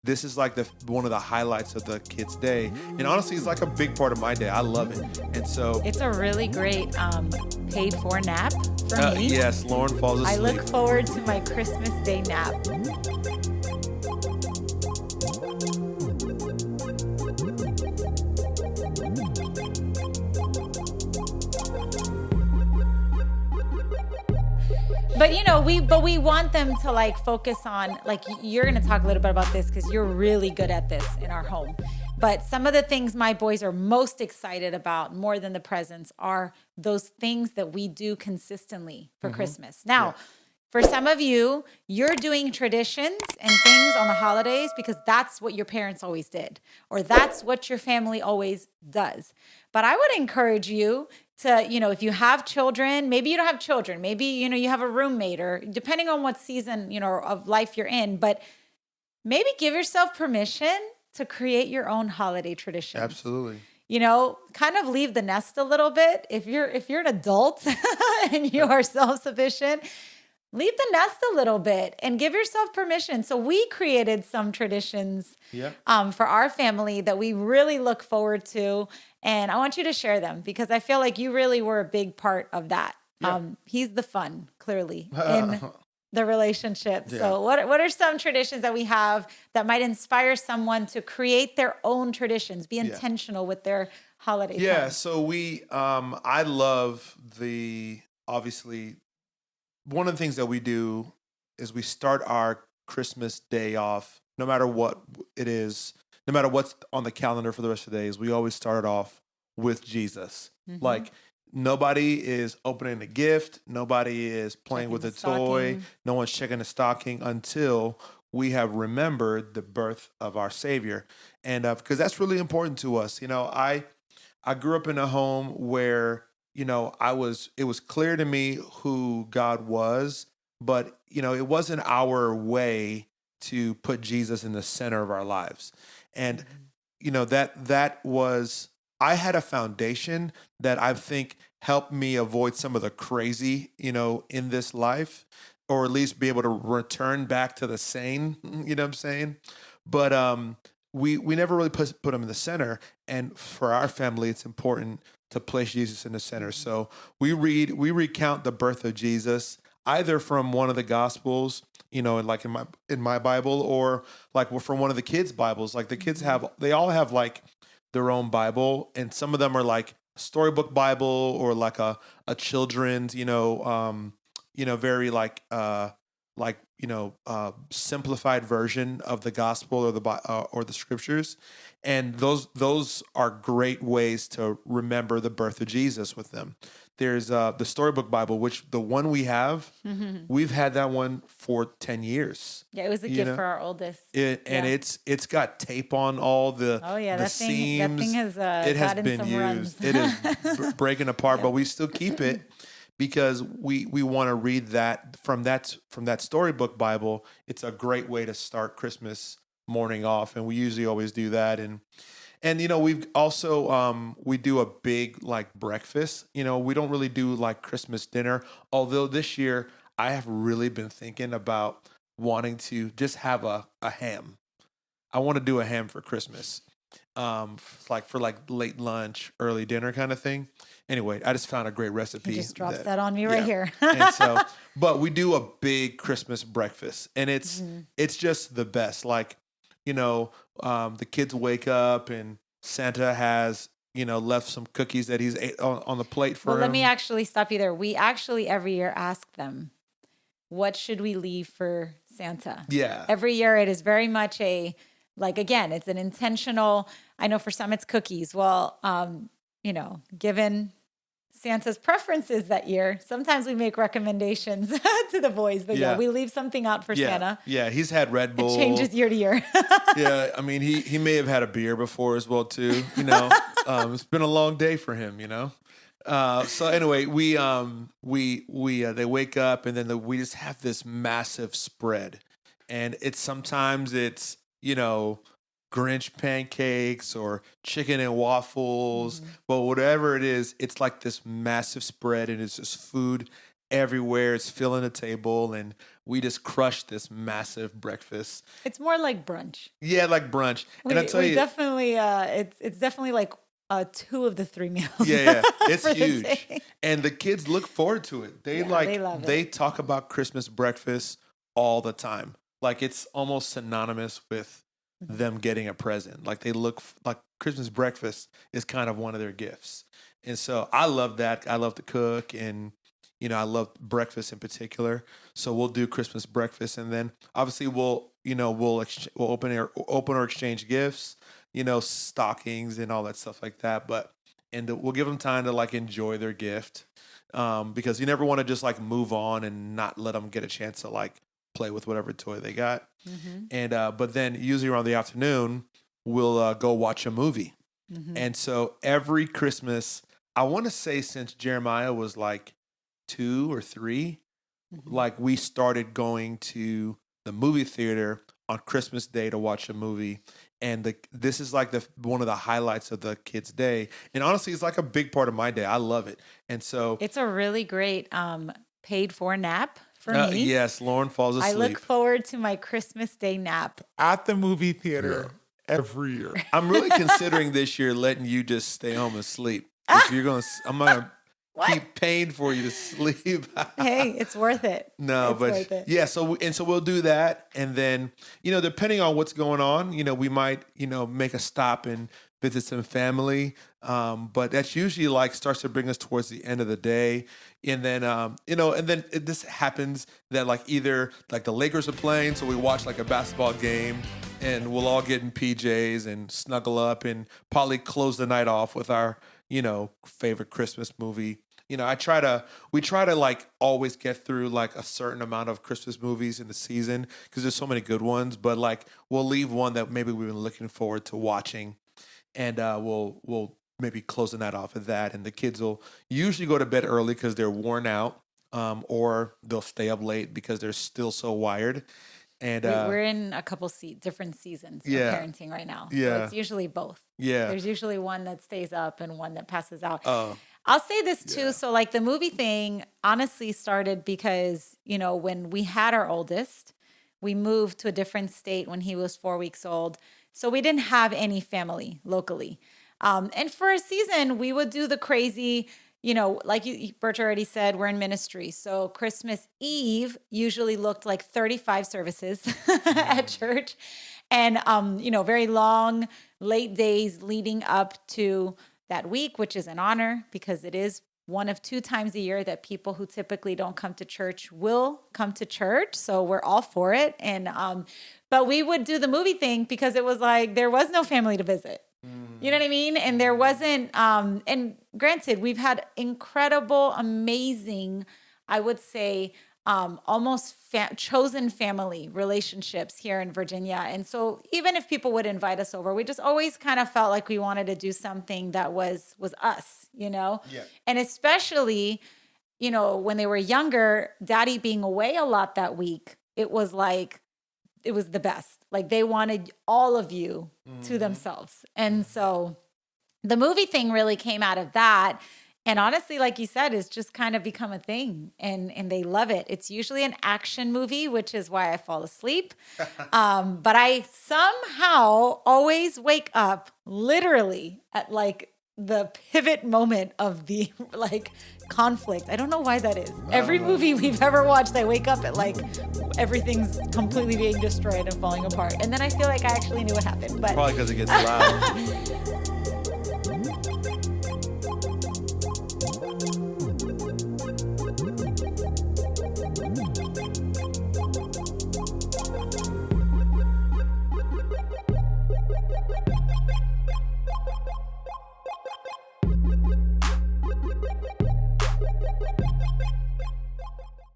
this is like one of the highlights of the kids' day. And honestly, it's like a big part of my day. I love it. And so, It's a really great paid for nap for me. yes, Lauren falls I asleep. look forward to my Christmas Day nap. But we want them to like focus on, like, you're going to talk a little bit about this because you're really good at this in our home. But some of the things my boys are most excited about more than the presents are those things that we do consistently for Christmas. Now, for some of you, you're doing traditions and things on the holidays because that's what your parents always did, or that's what your family always does. But I would encourage you to, if you have children, maybe you don't have children, maybe, you have a roommate, or depending on what season, of life you're in, but maybe give yourself permission to create your own holiday traditions. Absolutely. Kind of leave the nest a little bit. If you're an adult and you are self-sufficient, leave the nest a little bit and give yourself permission. So we created some traditions for our family that we really look forward to. And I want you to share them because I feel like you really were a big part of that. Yeah. He's the fun, clearly, in the relationship. Yeah. So what are some traditions that we have that might inspire someone to create their own traditions, be intentional with their holiday time? Yeah, so I love obviously, one of the things that we do is we start our Christmas day off, no matter what it is, no matter what's on the calendar for the rest of the days, we always start with Jesus. Mm-hmm. Like, nobody is opening a gift. Nobody is playing with a toy. No one's checking the stocking until we have remembered the birth of our Savior. And because that's really important to us. I grew up in a home where, it was clear to me who God was, but, it wasn't our way to put Jesus in the center of our lives. And, I had a foundation that I think helped me avoid some of the crazy, in this life, or at least be able to return back to the sane, you know what I'm saying? But we never really put him in the center. And for our family, it's important to place Jesus in the center. So we recount the birth of Jesus either from one of the Gospels, like in my Bible, or like from one of the kids' Bibles. Like the kids they all have like their own Bible, and some of them are like storybook Bible or like a children's, very simplified version of the gospel or the scriptures. And those are great ways to remember the birth of Jesus with them. There's the storybook Bible, which the one we have, we've had that one for 10 years. Yeah, it was a gift for our oldest. And it's got tape on all the seams. That thing has it has gotten been some used. runs. It is breaking apart, but we still keep it because we want to read that from that storybook Bible. It's a great way to start Christmas morning off, and we usually always do that. And we've also we do a big like breakfast. We don't really do like Christmas dinner, although this year I have really been thinking about wanting to just have a ham. I want to do a ham for Christmas, for late lunch, early dinner kind of thing. Anyway, I just found a great recipe. He just drops that on me right here. And so, but we do a big Christmas breakfast, and it's just the best. Like, the kids wake up and Santa has, left some cookies that he's ate on the plate for him. Let me actually stop you there. We actually every year ask them, what should we leave for Santa? Yeah. Every year it is very much again, it's an intentional, I know for some it's cookies. Well, given Santa's preferences that year, sometimes we make recommendations to the boys, but we leave something out for Santa. Yeah, he's had Red Bull. It changes year to year. Yeah, I mean, he may have had a beer before as well too. It's been a long day for him. So anyway, they wake up and then we just have this massive spread, and sometimes it's Grinch pancakes or chicken and waffles, but whatever it is, it's like this massive spread, and it's just food everywhere. It's filling the table, and we just crush this massive breakfast. It's more like brunch. Yeah, like brunch. And I tell We you, definitely it's definitely like 2 of the 3 meals. yeah, it's for the huge. day. And the kids look forward to it. They Yeah, they love they it. talk about Christmas breakfast all the time. Like it's almost synonymous with them getting a present. Like they look like Christmas breakfast is kind of one of their gifts. And so I love that. I love to cook, and I love breakfast in particular. So we'll do Christmas breakfast, and then obviously we'll open or exchange gifts, stockings and all that stuff like that. But and we'll give them time to like enjoy their gift, because you never want to just like move on and not let them get a chance to like play with whatever toy they got. Mm-hmm. And but then usually around the afternoon we'll go watch a movie. Mm-hmm. And so every Christmas, I want to say since Jeremiah was like 2 or 3, Mm-hmm. like we started going to the movie theater on Christmas Day to watch a movie. And this is like one of the highlights of the kids' day. And honestly, it's like a big part of my day. I love it. And so It's a really great paid for nap for me. yes, Lauren falls I asleep. look forward to my Christmas Day nap. At the movie theater every year. I'm really considering this year letting you just stay home and sleep. If you're going to, I'm not going to What? keep paying for you to sleep. Hey, it's worth it. No, It's worth but it. yeah, so we'll do that, and then depending on what's going on, we might make a stop and visit some family, but that's usually like starts to bring us towards the end of the day, and then this happens that like either like the Lakers are playing, so we watch like a basketball game, and we'll all get in PJs and snuggle up and probably close the night off with our favorite Christmas movie. We try to like always get through like a certain amount of Christmas movies in the season because there's so many good ones, but like we'll leave one that maybe we've been looking forward to watching, and we'll maybe close the night off of that, and the kids will usually go to bed early because they're worn out, or they'll stay up late because they're still so wired. And We're in a couple different seasons of Yeah. parenting right now. Yeah. So it's usually both. yeah, There's usually one that stays up and one that passes out. oh I'll say this too. Yeah. So, like, the movie thing honestly started because, when we had our oldest, we moved to a different state when he was 4 weeks old. So, we didn't have any family locally. And for a season, we would do the crazy, like Birch already said, we're in ministry. So, Christmas Eve usually looked like 35 services at church. And, very long, late days leading up to that week, which is an honor because it is one of 2 times a year that people who typically don't come to church will come to church. So we're all for it. And but we would do the movie thing because it was like there was no family to visit. You know what I mean? And there wasn't and granted, we've had incredible, amazing, I would say, almost chosen family relationships here in Virginia. And so even if people would invite us over, we just always kind of felt like we wanted to do something that was us, Yeah. And especially, when they were younger, daddy being away a lot that week, it was the best. Like they wanted all of you to themselves. And so the movie thing really came out of that. And honestly, like you said, it's just kind of become a thing, and they love it. It's usually an action movie, which is why I fall asleep. But I somehow always wake up literally at like the pivot moment of the like conflict. I don't know why that is. Every movie we've ever watched, I wake up at like everything's completely being destroyed and falling apart, and then I feel like I actually knew what happened. But Probably because it gets loud.